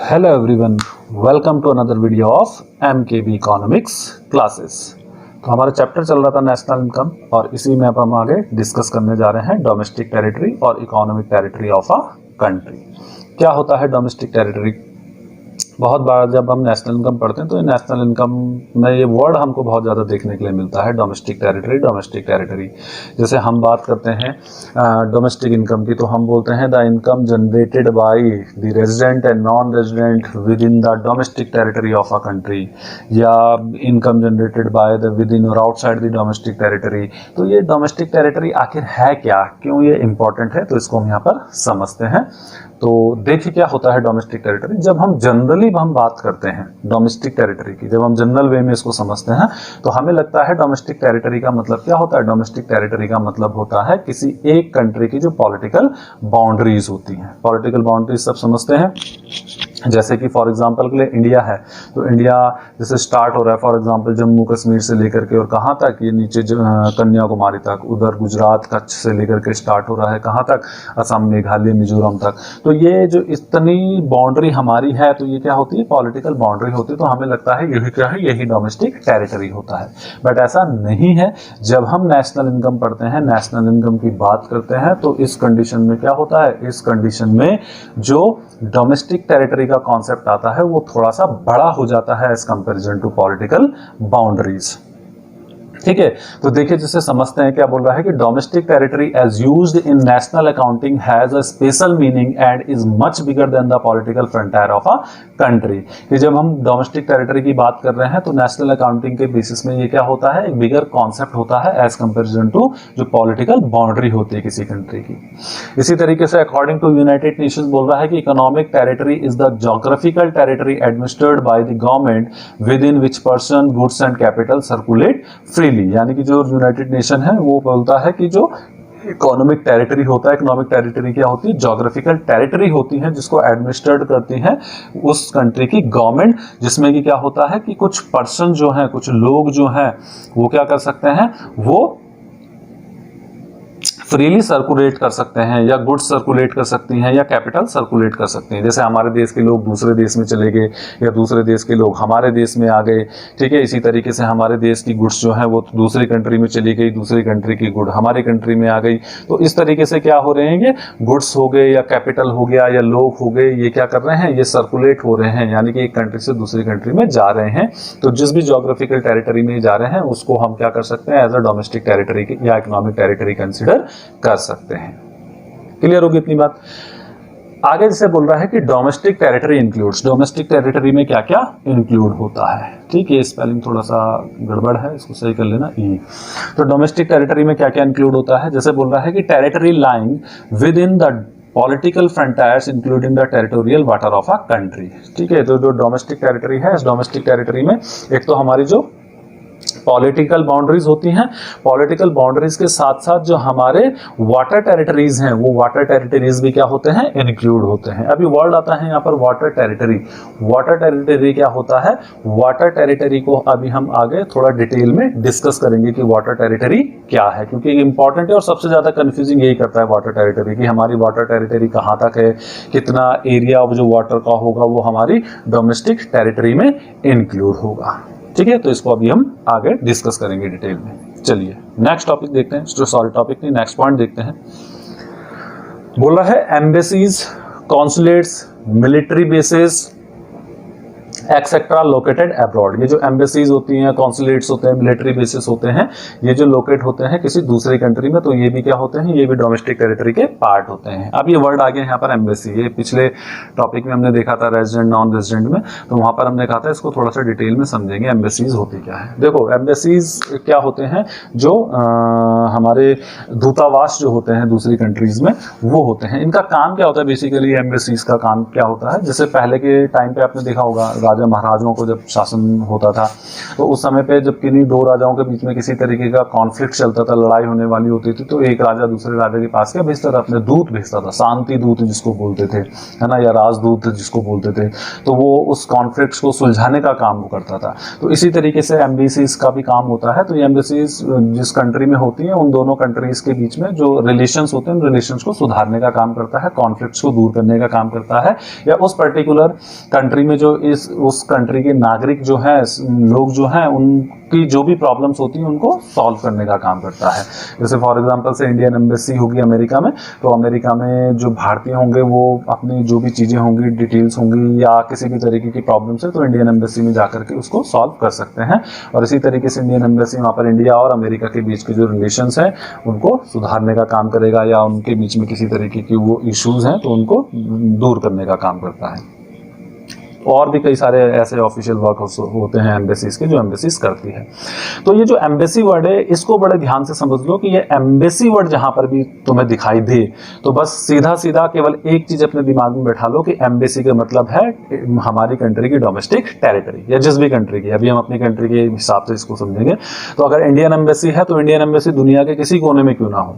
Hello everyone, welcome to another video of MKB economics classes. तो हमारा chapter चल रहा था नेशनल इनकम और इसी में अब हम आगे डिस्कस करने जा रहे हैं डोमेस्टिक टेरिटरी और economic territory of a country. क्या होता है डोमेस्टिक टेरिटरी? बहुत बार जब हम नेशनल इनकम पढ़ते हैं तो नेशनल इनकम में ये वर्ड हमको बहुत ज़्यादा देखने के लिए मिलता है, डोमेस्टिक टेरिटरी। जैसे हम बात करते हैं डोमेस्टिक इनकम की, तो हम बोलते हैं the income generated by the resident and non resident within the domestic territory of a country, या income generated by the within और आउटसाइड द डोमेस्टिक टेरिटरी। तो ये डोमेस्टिक टेरिटरी आखिर है क्या, क्यों ये इंपॉर्टेंट है, तो इसको हम यहाँ पर समझते हैं। तो देखिए क्या होता है डोमेस्टिक टेरिटरी। जब हम जनरली हम बात करते हैं डोमेस्टिक टेरिटरी की, जब हम जनरल वे में इसको समझते हैं तो हमें लगता है डोमेस्टिक टेरिटरी का मतलब क्या होता है। डोमेस्टिक टेरिटरी का मतलब होता है किसी एक कंट्री की जो पॉलिटिकल बाउंड्रीज होती हैं। पॉलिटिकल बाउंड्रीज सब समझते हैं, जैसे कि फॉर एग्जांपल के लिए इंडिया है, तो इंडिया जैसे स्टार्ट हो रहा है फॉर एग्जांपल जम्मू कश्मीर से लेकर के और कहाँ तक, ये नीचे कन्याकुमारी तक, उधर गुजरात कच्छ से लेकर के स्टार्ट हो रहा है कहाँ तक, असम मेघालय मिजोरम तक। तो ये जो इतनी बाउंड्री हमारी है, तो ये क्या होती है, पॉलिटिकल बाउंड्री होती है। तो हमें लगता है यही क्या है, यही डोमेस्टिक टेरिटरी होता है, बट ऐसा नहीं है। जब हम नेशनल इनकम पढ़ते हैं, नेशनल इनकम की बात करते हैं, तो इस कंडीशन में क्या होता है, इस कंडीशन में जो डोमेस्टिक टेरिटरी का कॉन्सेप्ट आता है वो थोड़ा सा बड़ा हो जाता है as comparison to political boundaries. ठीक है, तो देखिए जैसे समझते हैं क्या बोल रहा है कि domestic territory as used in national accounting has a special meaning and is much bigger than the political frontier of a country. कि जब हम डोमेस्टिक टेरिटरी की बात कर रहे हैं तो नेशनल अकाउंटिंग के बेसिस में ये क्या होता है, एक बिगर कॉन्सेप्ट होता है एज कंपेरिजन टू जो पॉलिटिकल बाउंड्री होती है किसी कंट्री की। इसी तरीके से अकॉर्डिंग टू यूनाइटेड नेशंस बोल रहा है कि economic territory is the geographical territory administrated by the government with in which person goods and capital circulate free. यानी कि जो यूनाइटेड नेशन है वो बोलता है कि जो इकोनॉमिक टेरिटरी होता है, इकोनॉमिक टेरिटरी क्या होती है, ज्योग्राफिकल टेरिटरी होती है जिसको एडमिनिस्ट्रेट करती है उस कंट्री की गवर्नमेंट, जिसमें कि क्या होता है कि कुछ पर्सन जो है, कुछ लोग जो हैं वो क्या कर सकते हैं, वो फ्रीली सर्कुलेट कर सकते हैं, या गुड्स सर्कुलेट कर सकती हैं, या कैपिटल सर्कुलेट कर सकती हैं। जैसे हमारे देश के लोग दूसरे देश में चले गए या दूसरे देश के लोग हमारे देश में आ गए, ठीक है। इसी तरीके से हमारे देश की गुड्स जो है वो दूसरी कंट्री में चली गई, दूसरी कंट्री की गुड हमारी कंट्री में आ गई। तो इस तरीके से क्या हो रहे हैं, ये गुड्स हो गए या कैपिटल हो गया या लोग हो गए, ये क्या कर रहे हैं, ये सर्कुलेट हो रहे हैं, यानी कि एक कंट्री से दूसरी कंट्री में जा रहे हैं। तो जिस भी ज्योग्राफिकल टेरिटरी में जा रहे हैं उसको हम क्या कर सकते हैं, एज अ डोमेस्टिक टेरिटरी या इकोनॉमिक टेरिटरी कंसिडर कर सकते हैं। क्लियर होगी इतनी बात। आगे जैसे बोल रहा है कि domestic territory includes, domestic territory में क्या क्या इंक्लूड होता है। ठीक है, स्पेलिंग थोड़ा सा गड़बड़ है, इसको सही कर लेना। तो डोमेस्टिक टेरिटरी में क्या क्या इंक्लूड होता है, जैसे बोल रहा है कि territory lying with in the political frontiers including the territorial water of a country. ठीक है, तो जो डोमेस्टिक टेरिटरी है, इस डोमेस्टिक टेरिटरी में एक तो हमारी जो पॉलिटिकल बाउंड्रीज होती हैं, पॉलिटिकल बाउंड्रीज के साथ साथ जो हमारे वाटर टेरिटरीज हैं, वो वाटर टेरिटरीज भी क्या होते हैं, इंक्लूड होते हैं। अभी वर्ड आता है यहाँ पर वाटर टेरिटरी। वाटर टेरिटरी क्या होता है, वाटर टेरिटरी को अभी हम आगे थोड़ा डिटेल में डिस्कस करेंगे कि वाटर टेरिटरी क्या है, क्योंकि इंपॉर्टेंट है और सबसे ज्यादा कंफ्यूजिंग यही करता है वाटर टेरिटरी की हमारी वाटर टेरिटरी कहाँ तक है, कितना एरिया ऑफ जो वाटर का होगा वो हमारी डोमेस्टिक टेरिटरी में इंक्लूड होगा। ठीक है, तो इसको अभी हम आगे डिस्कस करेंगे डिटेल में। चलिए नेक्स्ट टॉपिक देखते हैं, सॉरी टॉपिक नहीं, नेक्स्ट पॉइंट देखते हैं। बोल रहा है embassies, consulates, military bases etcetera located abroad. ये जो एम्बेसीज होती हैं, कॉन्सुलेट्स होते हैं, मिलिट्री बेसिस होते हैं, ये जो लोकेट होते हैं किसी दूसरी कंट्री में, तो ये भी क्या होते हैं, ये भी डोमेस्टिक टेरिटरी के पार्ट होते हैं। अब ये वर्ड आ गया यहाँ पर एम्बेसी, ये पिछले टॉपिक में हमने देखा था रेजिडेंट नॉन रेजिडेंट में, तो वहां पर हमने कहा था इसको थोड़ा सा डिटेल में समझेंगे एम्बेसीज होती क्या है। देखो एम्बेसीज क्या होते हैं, जो हमारे दूतावास जो होते हैं दूसरी कंट्रीज में वो होते हैं। इनका काम क्या होता है, बेसिकली एम्बेसीज का काम क्या होता है, जैसे पहले के टाइम पे आपने देखा होगा राजा महाराजाओं को जब शासन होता था तो उस समय पे जब किन्हीं दो राजाओं के बीच में किसी तरीके का कॉन्फ्लिक्ट चलता था, लड़ाई होने वाली होती थी, तो एक राजा दूसरे राजा के पास क्या भेजता था, अपने दूत भेजता था, शांति दूत जिसको बोलते थे, है ना, या राजदूत जिसको बोलते थे। तो वो उस कॉन्फ्लिक्ट को सुलझाने का काम वो करता था। तो इसी तरीके से एम्बेसीज का भी काम होता है। तो ये एम्बेसीज जिस कंट्री में होती हैं उन दोनों कंट्रीज के बीच में जो रिलेशंस होते हैं उन रिलेशंस को सुधारने का काम करता है, कॉन्फ्लिक्ट्स को दूर करने का काम करता है, या उस पर्टिकुलर कंट्री में जो उस कंट्री के नागरिक जो है, लोग जो हैं, उनकी जो भी प्रॉब्लम्स होती हैं उनको सॉल्व करने का काम करता है। जैसे फॉर एग्जांपल से इंडियन एम्बेसी होगी अमेरिका में, तो अमेरिका में जो भारतीय होंगे वो अपनी जो भी चीज़ें होंगी, डिटेल्स होंगी या किसी भी तरीके की प्रॉब्लम्स है तो इंडियन एम्बेसी में जाकर के उसको सॉल्व कर सकते हैं। और इसी तरीके से इंडियन एम्बेसी वहाँ पर इंडिया और अमेरिका के बीच के जो रिलेशंस हैं उनको सुधारने का काम करेगा, या उनके बीच में किसी तरीके की वो इश्यूज हैं तो उनको दूर करने का काम करता है। और भी कई सारे ऐसे ऑफिशियल वर्क होते हैं एम्बेसीज के जो एम्बेसीज करती है। तो ये जो एम्बेसी वर्ड है इसको बड़े ध्यान से समझ लो कि ये एम्बेसी वर्ड जहां पर भी तुम्हें दिखाई दे तो बस सीधा सीधा केवल एक चीज अपने दिमाग में बैठा लो कि एम्बेसी का मतलब है हमारी कंट्री की डोमेस्टिक टेरिटरी, या जिस भी कंट्री की। अभी हम अपनी कंट्री के हिसाब से इसको समझेंगे। तो अगर इंडियन एम्बेसी है तो इंडियन एम्बेसी दुनिया के किसी कोने में क्यों ना हो,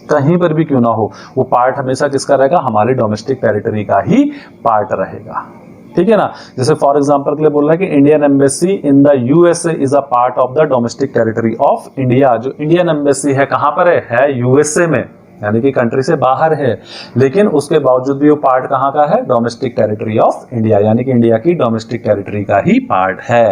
कहीं पर भी क्यों ना हो, वो पार्ट हमेशा किसका रहेगा, हमारे डोमेस्टिक टेरिटरी का ही पार्ट रहेगा। ठीक है ना। जैसे फॉर एग्जांपल के लिए बोल रहा है कि Indian embassy in the USA is a part of the domestic territory of India. जो इंडियन एम्बेसी है कहां पर है यूएसए में, यानी कि कंट्री से बाहर है, लेकिन उसके बावजूद भी वो पार्ट कहां का है, डोमेस्टिक टेरिटरी ऑफ इंडिया, यानी कि इंडिया की डोमेस्टिक टेरिटरी का ही पार्ट है।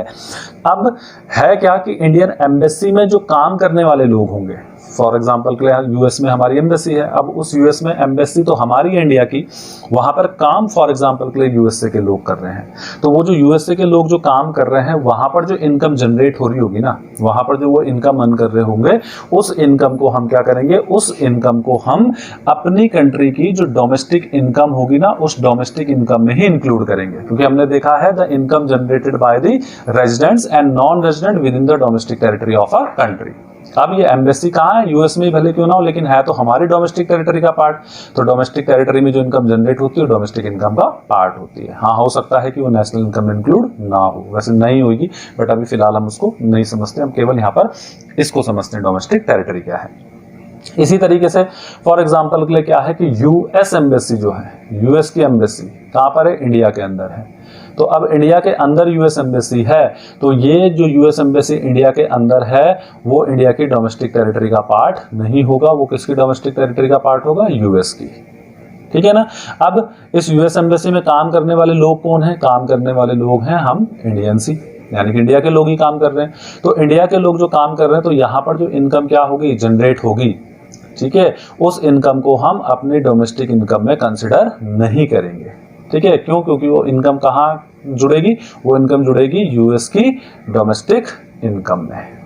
अब है क्या कि इंडियन एम्बेसी में जो काम करने वाले लोग होंगे, फॉर एग्जाम्पल के लिए यूएस में हमारी एम्बेसी है, अब उस यूएस में एम्बेसी तो हमारी है इंडिया की, वहां पर काम फॉर एग्जाम्पल के लिए यूएसए के लोग कर रहे हैं। तो वो जो यूएसए के लोग जो काम कर रहे हैं वहां पर जो इनकम जनरेट हो रही होगी ना, वहां पर जो वो इनकम अर्न कर रहे होंगे, उस इनकम को हम क्या करेंगे, उस इनकम को हम अपनी कंट्री की जो डोमेस्टिक इनकम होगी ना उस डोमेस्टिक इनकम में ही इंक्लूड करेंगे। क्योंकि हमने देखा है the income generated by the residents and non resident within the domestic territory of a country. अब ये एम्बेसी कहाँ है, यूएस में भले क्यों ना हो, लेकिन है तो हमारी डोमेस्टिक टेरिटरी का पार्ट। तो डोमेस्टिक टेरिटरी में जो इनकम जनरेट होती है डोमेस्टिक इनकम का पार्ट होती है। हाँ, हो सकता है कि वो नेशनल इनकम में इंक्लूड ना हो, वैसे नहीं होगी, बट अभी फिलहाल हम उसको नहीं समझते, हम केवल यहाँ पर इसको समझते हैं डोमेस्टिक टेरिटरी क्या है। इसी तरीके से फॉर एग्जाम्पल के लिए क्या है कि यूएस एम्बेसी जो है, यूएस की एम्बेसी कहाँ पर है, इंडिया के अंदर है। तो अब इंडिया के अंदर यूएस एम्बेसी है, तो ये जो यूएस एम्बेसी इंडिया के अंदर है वो इंडिया की डोमेस्टिक टेरिटरी का पार्ट नहीं होगा, वो किसकी डोमेस्टिक टेरिटरी का पार्ट होगा, यूएस की। ठीक है ना। अब इस यूएस एम्बेसी में काम करने वाले लोग कौन हैं, काम करने वाले लोग हैं हम इंडियंस ही, यानी कि इंडिया के लोग ही काम कर रहे हैं। तो इंडिया के लोग जो काम कर रहे हैं तो यहाँ पर जो इनकम क्या होगी, जनरेट होगी, ठीक है, उस इनकम को हम अपने डोमेस्टिक इनकम में कंसिडर नहीं करेंगे। ठीक है, क्यों, क्योंकि वो इनकम कहाँ जुड़ेगी, वो इनकम जुड़ेगी यूएस की डोमेस्टिक इनकम में।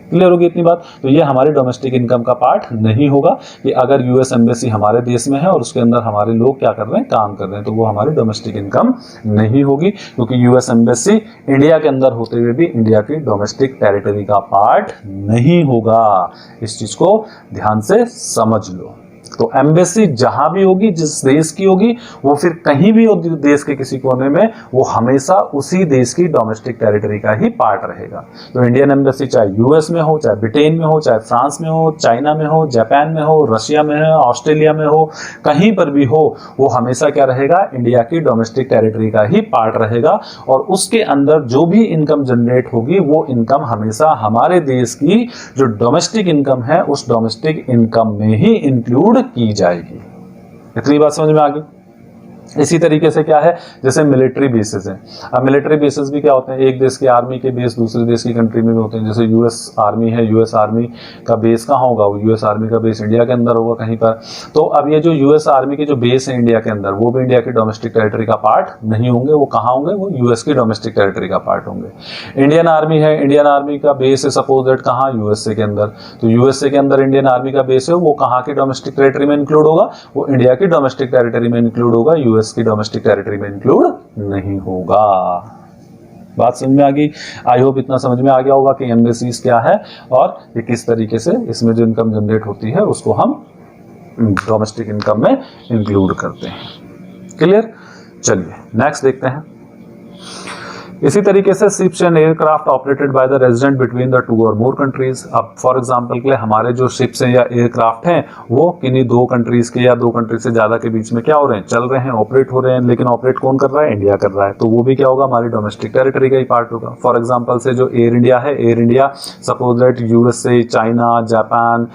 क्लियर होगी इतनी बात। तो ये हमारी डोमेस्टिक इनकम का पार्ट नहीं होगा कि अगर यूएस एम्बेसी हमारे देश में है और उसके अंदर हमारे लोग क्या कर रहे हैं, काम कर रहे हैं, तो वो हमारी डोमेस्टिक इनकम नहीं होगी, क्योंकि यूएस एम्बेसी इंडिया के अंदर होते हुए भी इंडिया की डोमेस्टिक टेरिटरी का पार्ट नहीं होगा। इस चीज को ध्यान से समझ लो। तो एम्बेसी जहां भी होगी, जिस देश की होगी, वो फिर कहीं भी हो देश के किसी कोने में, वो हमेशा उसी देश की डोमेस्टिक टेरिटरी का ही पार्ट रहेगा। तो इंडियन एम्बेसी चाहे यूएस में हो, चाहे ब्रिटेन में हो, चाहे फ्रांस में हो, चाइना में हो, जापान में हो, रशिया में हो, ऑस्ट्रेलिया में हो, कहीं पर भी हो, वो हमेशा क्या रहेगा, इंडिया की डोमेस्टिक टेरिटरी का ही पार्ट रहेगा। और उसके अंदर जो भी इनकम जनरेट होगी वो इनकम हमेशा हमारे देश की जो डोमेस्टिक इनकम है उस डोमेस्टिक इनकम में ही इंक्लूड की जाएगी। इतनी बात समझ में आ गई। इसी तरीके से क्या है, जैसे मिलिट्री बेसिस हैं। अब मिलिट्री बेसिस भी क्या होते हैं, एक देश के आर्मी के बेस दूसरे देश की कंट्री में भी होते हैं। जैसे यूएस आर्मी है, यूएस आर्मी का बेस कहाँ होगा, वो यूएस आर्मी का बेस इंडिया के अंदर होगा कहीं पर। तो अब ये जो यूएस आर्मी के जो बेस है इंडिया के अंदर, वो भी इंडिया की डोमेस्टिक टेरिटरी का पार्ट नहीं होंगे। वो कहाँ होंगे, वो यूएस की डोमेस्टिक टेरिटरी का पार्ट होंगे। इंडियन आर्मी है, इंडियन आर्मी का बेस है सपोज दैट कहाँ, यूएसए के अंदर। तो यूएसए के अंदर इंडियन आर्मी का बेस है, वो कहाँ की डोमेस्टिक टेरिटरी में इंक्लूड होगा, वो इंडिया की डोमेस्टिक टेरिटरी में इंक्लूड होगा, यूएस की डोमेस्टिक टेरिटरी में इंक्लूड नहीं होगा। बात समझ में आ गई। आई होप इतना समझ में आ गया होगा कि एम्बेसीज क्या है और ये किस तरीके से इसमें जो इनकम जनरेट होती है उसको हम डोमेस्टिक इनकम में इंक्लूड करते हैं। क्लियर। चलिए नेक्स्ट देखते हैं। इसी तरीके से ships and aircraft operated by the resident between the two और मोर कंट्रीज। अब फॉर एग्जांपल के लिए हमारे जो शिप्स हैं या एयरक्राफ्ट हैं वो किन्हीं दो कंट्रीज के या दो कंट्री से ज्यादा के बीच में क्या हो रहे हैं, चल रहे हैं, ऑपरेट हो रहे हैं। लेकिन ऑपरेट कौन कर रहा है, इंडिया कर रहा है, तो वो भी क्या होगा, हमारी डोमेस्टिक टेरिटरी का ही पार्ट होगा। फॉर एग्जाम्पल से जो एयर इंडिया है, air India suppose that USA, China, Japan,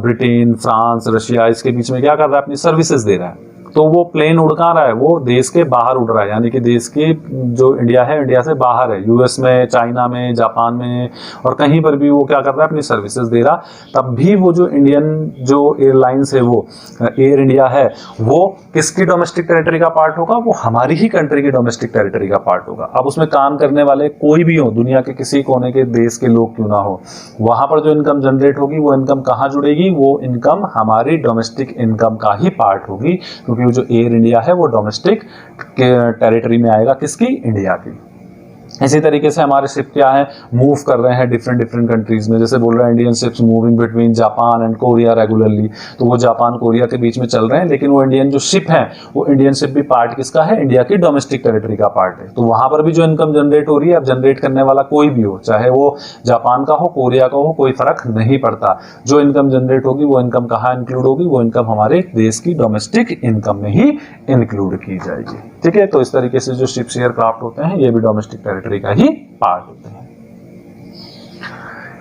Britain, France, Russia, इसके बीच में क्या कर रहा है, अपनी सर्विसेज दे रहा है। तो वो प्लेन उड़ कहाँ रहा है, वो देश के बाहर उड़ रहा है, यानी कि देश की जो इंडिया है, इंडिया से बाहर है, यूएस में, चाइना में, जापान में और कहीं पर भी वो क्या कर रहा है, अपनी सर्विसेज दे रहा। तब भी वो जो इंडियन जो एयरलाइंस है, वो एयर इंडिया है, वो किसकी डोमेस्टिक टेरिटरी का पार्ट होगा, वो हमारी ही कंट्री की डोमेस्टिक टेरिटरी का पार्ट होगा। अब उसमें काम करने वाले कोई भी हो, दुनिया के किसी कोने के देश के लोग क्यों ना हो, वहां पर जो इनकम जनरेट होगी वो इनकम कहाँ जुड़ेगी, वो इनकम हमारी डोमेस्टिक इनकम का ही पार्ट होगी, क्योंकि वो जो एयर इंडिया है वो डोमेस्टिक टेरिटरी में आएगा, किसकी, इंडिया की। इसी तरीके से हमारे शिप क्या है, मूव कर रहे हैं डिफरेंट कंट्रीज में, जैसे बोल रहे हैं Indian ships moving between Japan and Korea regularly, तो वो जापान कोरिया के बीच में चल रहे हैं। लेकिन वो इंडियन जो शिप है, वो इंडियन शिप भी पार्ट किसका है, इंडिया की डोमेस्टिक टेरिटरी का पार्ट है। तो वहां पर भी जो इनकम जनरेट हो रही है, अब जनरेट करने वाला कोई भी हो, चाहे वो जापान का हो, कोरिया का हो, कोई फर्क नहीं पड़ता, जो इनकम जनरेट होगी वो इनकम कहाँ इंक्लूड होगी, वो इनकम हमारे देश की डोमेस्टिक इनकम में ही इंक्लूड की जाएगी। ठीक है, तो इस तरीके से जो शिप्स एयरक्राफ्ट होते हैं ये भी डोमेस्टिक टेरिटरी का ही पार्ट होते हैं।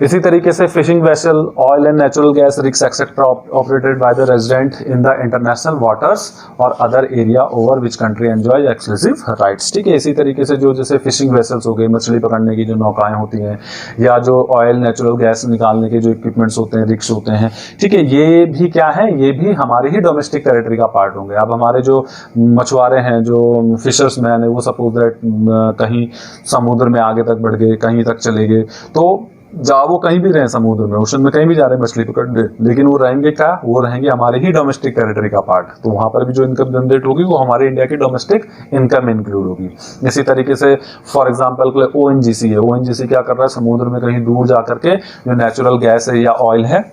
इसी तरीके से fishing vessel, oil and natural gas rigs etcetera operated by the resident in the international waters और other area over which country enjoy exclusive rights. ठीक है, इसी तरीके से जो जैसे फिशिंग वेसल्स हो गई, मछली पकड़ने की जो नौकाएं होती हैं, या जो ऑयल नेचुरल गैस निकालने के जो इक्विपमेंट्स होते हैं, रिग्स होते हैं, ठीक है, ये भी क्या है, ये भी हमारी ही डोमेस्टिक टेरिटरी का पार्ट होंगे। अब हमारे जो मछुआरे हैं, जो फिशर्स मैन है, वो सपोज दैट कहीं समुद्र में आगे तक बढ़ गए, कहीं तक चले गए, तो जा वो कहीं भी रहे समुद्र में, ओशन में कहीं भी जा रहे हैं मछली पकड़ने, लेकिन वो रहेंगे क्या, वो रहेंगे हमारे ही डोमेस्टिक टेरिटरी का पार्ट। तो वहां पर भी जो इनकम जनरेट होगी वो हमारे इंडिया की डोमेस्टिक इनकम में इंक्लूड होगी। इसी तरीके से फॉर एग्जांपल के लिए ओएनजीसी है, ओएनजीसी क्या कर रहा है, समुद्र में कहीं दूर जा करके जो नेचुरल गैस है या ऑयल है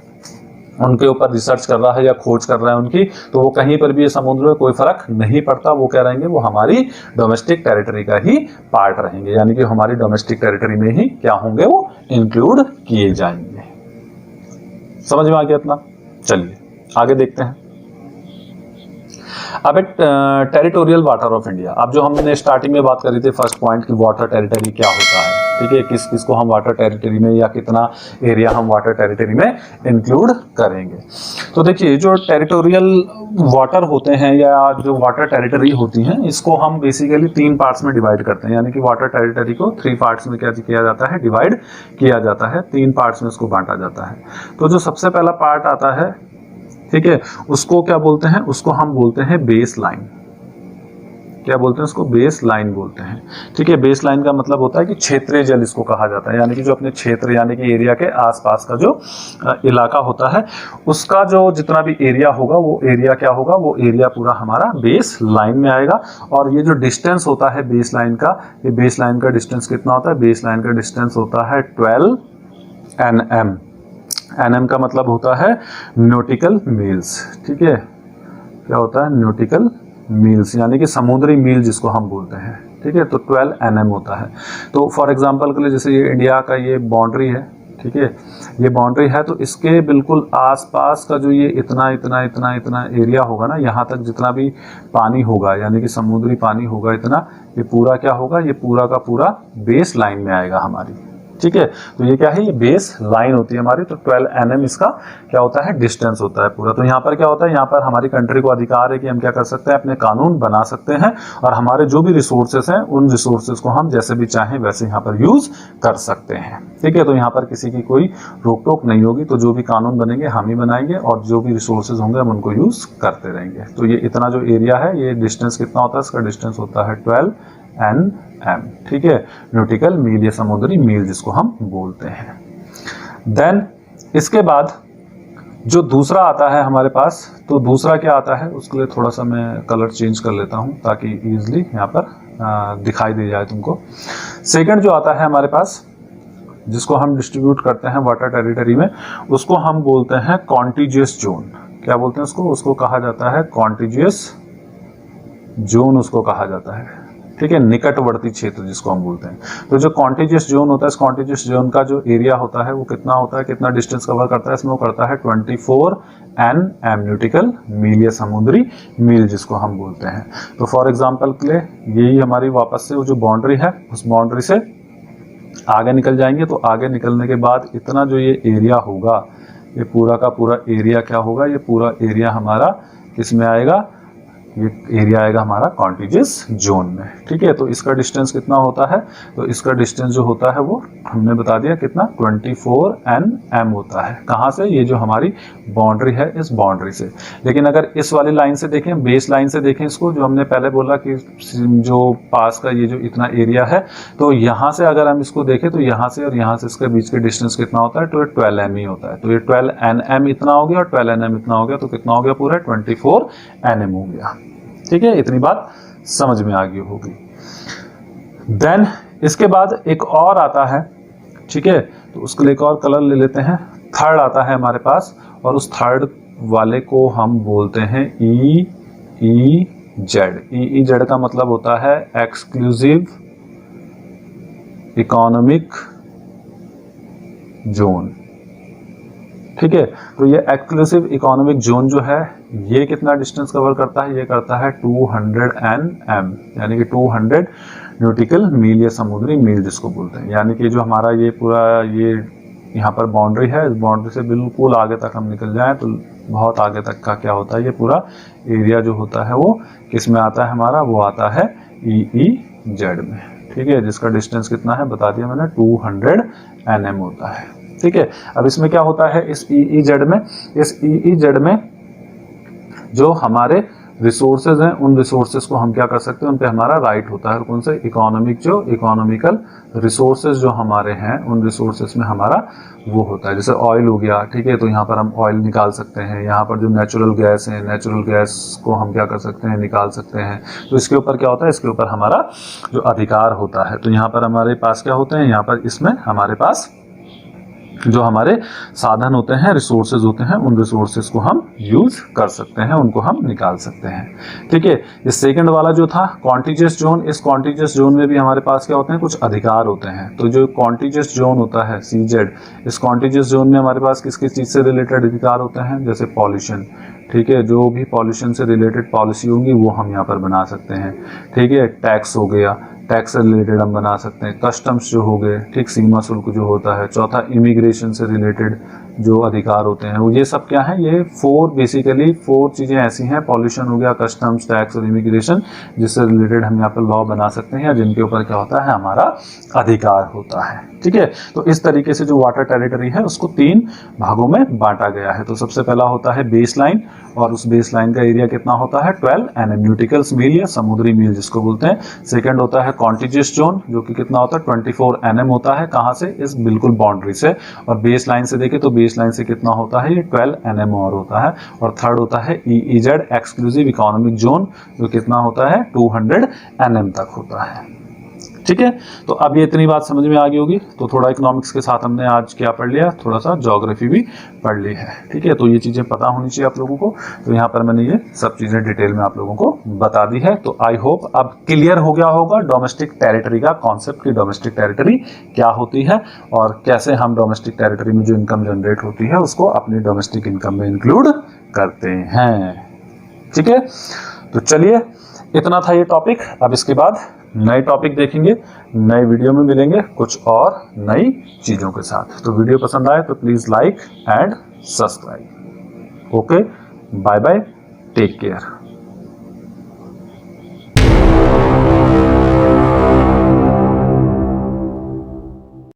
उनके ऊपर रिसर्च कर रहा है या खोज कर रहा है उनकी, तो वो कहीं पर भी समुद्र में कोई फर्क नहीं पड़ता, वो क्या रहेंगे, वो हमारी डोमेस्टिक टेरिटरी का ही पार्ट रहेंगे, यानी कि हमारी डोमेस्टिक टेरिटरी में ही क्या होंगे, वो इंक्लूड किए जाएंगे। समझ में आ गया इतना? चलिए आगे देखते हैं। अब एक टेरिटोरियल वाटर ऑफ इंडिया। अब जो हमने स्टार्टिंग में बात करी थी फर्स्ट पॉइंट की वाटर टेरिटरी क्या होता है, ठीक है, किस किस को हम वाटर टेरिटरी में या कितना एरिया हम वाटर टेरिटरी में इंक्लूड करेंगे। तो देखिए जो टेरिटोरियल वाटर होते हैं या जो वाटर टेरिटरी होती हैं, इसको हम बेसिकली 3 पार्ट्स में डिवाइड करते हैं, यानी कि वाटर टेरिटरी को 3 पार्ट्स में क्या किया जाता है, डिवाइड किया जाता है, 3 पार्ट्स में इसको बांटा जाता है। तो जो सबसे पहला पार्ट आता है, ठीक है, उसको क्या बोलते हैं, उसको हम बोलते हैं बेस लाइन। क्या बोलते हैं उसको, बेस लाइन बोलते हैं। ठीक है, बेस लाइन का मतलब होता है कि क्षेत्रीय जल इसको कहा जाता है, यानी कि जो अपने क्षेत्र यानी कि एरिया के आसपास का जो इलाका होता है उसका जो जितना भी एरिया होगा वो एरिया क्या होगा, वो एरिया पूरा हमारा बेस लाइन में आएगा। और ये जो डिस्टेंस होता है बेस लाइन का, ये बेस लाइन का डिस्टेंस कितना होता है, बेस लाइन का डिस्टेंस होता है 12 NM। NM का मतलब होता है नॉटिकल मील्स। ठीक है, क्या होता है, नॉटिकल मील्स, यानी कि समुद्री मील जिसको हम बोलते हैं। ठीक है, तो 12 NM होता है। तो फॉर एग्जांपल के लिए जैसे ये इंडिया का ये बाउंड्री है, ठीक है, ये बाउंड्री है, तो इसके बिल्कुल आसपास का जो ये इतना इतना इतना इतना एरिया होगा ना, यहाँ तक जितना भी पानी होगा यानी कि समुद्री पानी होगा इतना, ये पूरा क्या होगा, ये पूरा का पूरा बेस लाइन में आएगा हमारी। ठीक है, तो ये क्या है, ये बेस लाइन होती है हमारी। तो 12 NM इसका क्या होता है, डिस्टेंस होता है पूरा। तो यहाँ पर क्या होता है, यहाँ पर हमारी कंट्री को अधिकार है कि हम क्या कर सकते हैं, अपने कानून बना सकते हैं और हमारे जो भी रिसोर्सेस हैं उन रिसोर्सेस को हम जैसे भी चाहें वैसे यहाँ पर यूज कर सकते हैं। ठीक है, तो यहाँ पर किसी की कोई रोक टोक नहीं होगी। तो जो भी कानून बनेंगे हम ही बनाएंगे और जो भी रिसोर्सेज होंगे हम उनको यूज करते रहेंगे। तो ये इतना जो एरिया है, ये डिस्टेंस कितना होता है, इसका डिस्टेंस होता है 12 NM। ठीक है, नॉटिकल मील या समुद्री मील जिसको हम बोलते हैं। देन इसके बाद जो दूसरा आता है हमारे पास, तो दूसरा क्या आता है, उसके लिए थोड़ा सा मैं कलर चेंज कर लेता हूं ताकि इजीली यहाँ पर दिखाई दे जाए तुमको। सेकंड जो आता है हमारे पास, जिसको हम डिस्ट्रीब्यूट करते हैं वाटर टेरिटरी में, उसको हम बोलते हैं कॉन्टिजियस जोन। क्या बोलते हैं उसको, उसको कहा जाता है कॉन्टिजियस जोन, उसको कहा जाता है। ठीक है, निकटवर्ती क्षेत्र जिसको हम बोलते हैं। तो जो कॉन्टिजियस जोन होता है, इस कॉन्टिजियस जोन का जो एरिया होता है वो कितना होता है, कितना डिस्टेंस कवर करता है, इसमें वो करता है 24 nm न्यूटिकल मील या समुद्री मील जिसको हम बोलते हैं। तो फॉर एग्जांपल के लिए यही हमारी वापस से वो जो बाउंड्री है, उस बाउंड्री से आगे निकल जाएंगे। तो आगे निकलने के बाद इतना जो ये एरिया होगा, ये पूरा का पूरा एरिया क्या होगा, ये पूरा एरिया हमारा किसमें आएगा, ये एरिया आएगा हमारा कॉन्टिजियस जोन में। ठीक है, तो इसका डिस्टेंस कितना होता है, तो इसका डिस्टेंस जो होता है वो हमने बता दिया कितना, 24 nm होता है। कहाँ से, ये जो हमारी बाउंड्री है इस बाउंड्री से। लेकिन अगर इस वाली लाइन से देखें, बेस लाइन से देखें इसको, जो हमने पहले बोला कि जो पास का ये जो इतना एरिया है, तो यहाँ से अगर हम इसको देखें तो यहाँ से और यहाँ से इसके बीच के डिस्टेंस कितना होता है, तो 12 m ही होता है। तो ये 12 nm इतना हो गया और 12 nm इतना हो गया, तो कितना हो गया, पूरा 24 nm हो गया। ठीक है, इतनी बात समझ में आ गई होगी। देन इसके बाद एक और आता है, ठीक है, तो उसके लिए एक और कलर ले लेते हैं। थर्ड आता है हमारे पास, और उस थर्ड वाले को हम बोलते हैं EEZ। EEZ का मतलब होता है एक्सक्लूसिव इकोनॉमिक जोन। ठीक है, तो ये एक्सक्लूसिव इकोनॉमिक जोन जो है, ये कितना डिस्टेंस कवर करता है, ये करता है 200 nm, यानी कि 200 न्यूटिकल मील या समुद्री मील जिसको बोलते हैं। यानी कि जो हमारा ये पूरा ये यहाँ पर बाउंड्री है, इस बाउंड्री से बिल्कुल आगे तक हम निकल जाएं तो बहुत आगे तक का क्या होता है, ये पूरा एरिया जो होता है वो किस में आता है हमारा, वो आता है EEZ में। ठीक है, जिसका डिस्टेंस कितना है बता दिया मैंने, 200 nm होता है। ठीक है, अब इसमें क्या होता है, इस EEZ में, इस EEZ में जो हमारे रिसोर्सेज हैं, उन रिसोर्सेज को हम क्या कर सकते हैं, उन पे हमारा राइट होता है। कौन से, इकोनॉमिक, जो इकोनॉमिकल रिसोर्सेज जो हमारे हैं, उन रिसोर्सेज में हमारा वो होता है। जैसे ऑयल हो गया, ठीक है, तो यहाँ पर हम ऑयल निकाल सकते हैं। यहाँ पर जो नेचुरल गैस है, नेचुरल गैस को हम क्या कर सकते हैं, निकाल सकते हैं। तो इसके ऊपर क्या होता है, इसके ऊपर हमारा जो अधिकार होता है। तो यहाँ पर हमारे पास क्या होते हैं, यहाँ पर इसमें हमारे पास जो हमारे साधन होते हैं, रिसोर्सेज होते हैं, उन रिसोर्सेज को हम यूज कर सकते हैं, उनको हम निकाल सकते हैं। ठीक है, इस सेकंड वाला जो था कॉन्टिजियस जोन, इस कॉन्टिजियस जोन में भी हमारे पास क्या होते हैं, कुछ अधिकार होते हैं। तो जो कॉन्टिजियस जोन होता है CZ, इस कॉन्टिजियस जोन में हमारे पास किस किस चीज़ से रिलेटेड अधिकार होते हैं, जैसे पॉल्यूशन। ठीक है, जो भी पॉल्यूशन से रिलेटेड पॉलिसी होंगी वो हम यहाँ पर बना सकते हैं। ठीक है, टैक्स हो गया, टैक्स से रिलेटेड हम बना सकते हैं। कस्टम्स जो हो गए, ठीक, सीमा शुल्क जो होता है। चौथा, इमिग्रेशन से रिलेटेड जो अधिकार होते हैं, वो ये सब क्या है, ये बेसिकली 4 चीज़ें ऐसी हैं, पॉल्यूशन हो गया, कस्टम्स, टैक्स और इमिग्रेशन, जिससे रिलेटेड हम यहाँ पर लॉ बना सकते हैं, या जिनके ऊपर क्या होता है, हमारा अधिकार होता है। ठीक है, तो इस तरीके से जो वाटर टेरिटरी है उसको 3 भागों में बांटा गया है। तो सबसे पहला होता है बेस लाइन, और उस बेस लाइन का एरिया कितना होता है, 12 nm न्यूटिकल्स मील या समुद्री मील जिसको बोलते हैं। सेकंड होता है कॉन्टिजियस जोन, जो कि कितना होता है, 24 nm होता है। कहाँ से, इस बिल्कुल बाउंड्री से। और बेस लाइन से देखें तो बेस लाइन से कितना होता है, ये 12 nm और होता है। और थर्ड होता है EEZ एक्सक्लूसिव इकोनॉमिक जोन, जो कितना होता है, 200 nm तक होता है। ठीक है, तो अब ये इतनी बात समझ में आ गई होगी। तो थोड़ा इकोनॉमिक्स के साथ हमने आज क्या पढ़ लिया, थोड़ा सा ज्योग्राफी भी पढ़ ली है। ठीक है, तो ये चीज़ें पता होनी चाहिए आप लोगों को। तो यहाँ पर मैंने ये सब चीज़ें डिटेल में आप लोगों को बता दी है। तो आई होप अब क्लियर हो गया होगा डोमेस्टिक टेरिटरी का कॉन्सेप्ट, की डोमेस्टिक टेरिटरी क्या होती है और कैसे हम डोमेस्टिक टेरिटरी में जो इनकम जनरेट होती है उसको अपनी डोमेस्टिक इनकम में इंक्लूड करते हैं। ठीक है, तो चलिए, इतना था ये टॉपिक। अब इसके बाद नए टॉपिक देखेंगे, नए वीडियो में मिलेंगे कुछ और नई चीज़ों के साथ। तो वीडियो पसंद आए तो please like and subscribe. Okay, bye bye, take care.